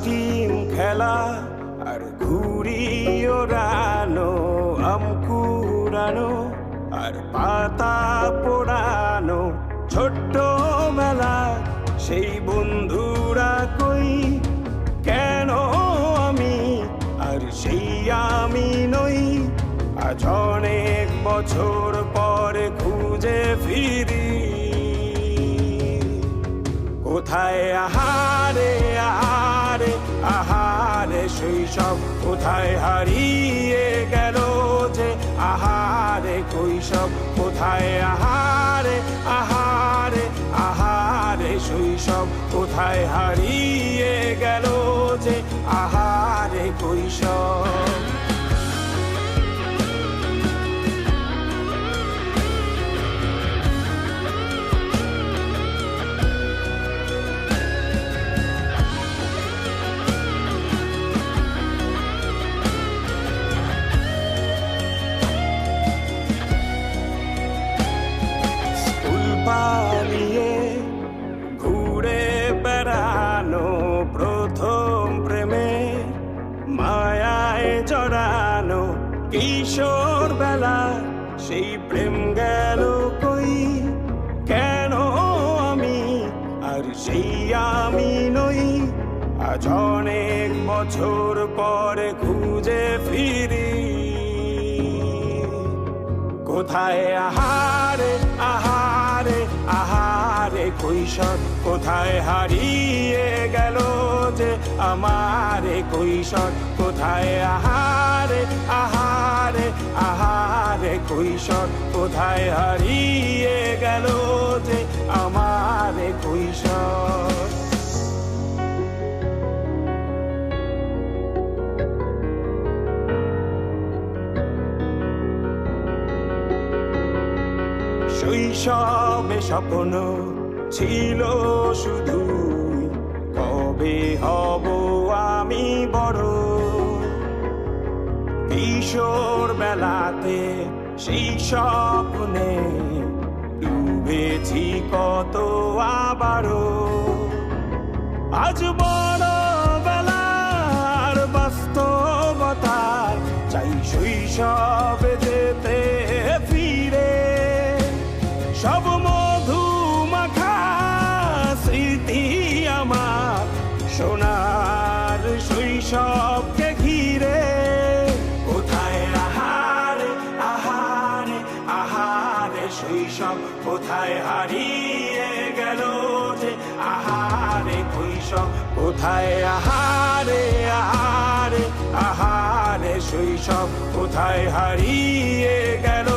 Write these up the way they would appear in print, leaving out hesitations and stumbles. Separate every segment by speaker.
Speaker 1: Team খেলা আর ঘুড়ি ওড়ানো, আম কুড়ানো আর পাতা পোড়ানো, ছোট্টবেলা সেই বন্ধুরা কই, কেন আমি আর সেই আমি নই। আজ অনেক বছর পরে খুঁজে ফিরি, কোথায় আহারে আহারে আহারে শৈশব, কোথায় হারিয়ে গেল যে আহারে কৈশব, কোথায় আহারে আহারে আহারে শৈশব, কোথায় হারিয়ে গেল যে আহারে কৈশব। পালিয়ে ঘুরে বেড়ানো, প্রথম প্রেমে মায়ায় জড়ানো, কিশোর বেলা সেই প্রেম গেল কই, কেন আমি আর সেই আমি নই। আজ অনেক বছর পরে খুঁজে ফিরি, কোথায় আহারে আহারে আহারে কৈশোর, কোথায় হারিয়ে গেল যে আমারে কৈশোর, কোথায় আহারে আহারে আহারে কৈশোর, কোথায় হারিয়ে গেল যে আমারে কৈশোর। শৈশবে স্বপ্ন ছিল শুধু, কবে হব আমি বড়। কিশোর বেলাতে সেই স্বপ্নে ডুবেছি কত আবারও, আজ বড় বেলার বাস্তবতার চাই শৈশবে যেতে ফিরে। সব মধু মাখা স্মৃতি আমার সোনার শৈশবকে ঘিরে, কোথায় আহারে আহারে আহারে শৈশব, কোথায় হারিয়ে গেল যে আহারে কৈশোর, কোথায় আহারে আহারে আহারে শৈশব, কোথায় হারিয়ে গেল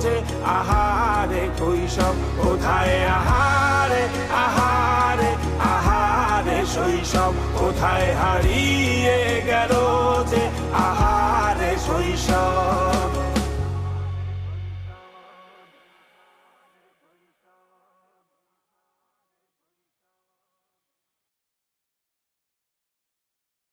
Speaker 1: যে আহারে কৈশোর, কোথায় আহারে আহারে আহারে শৈশব, কোথায় হারিয়ে গেল যে আহারে শৈশব।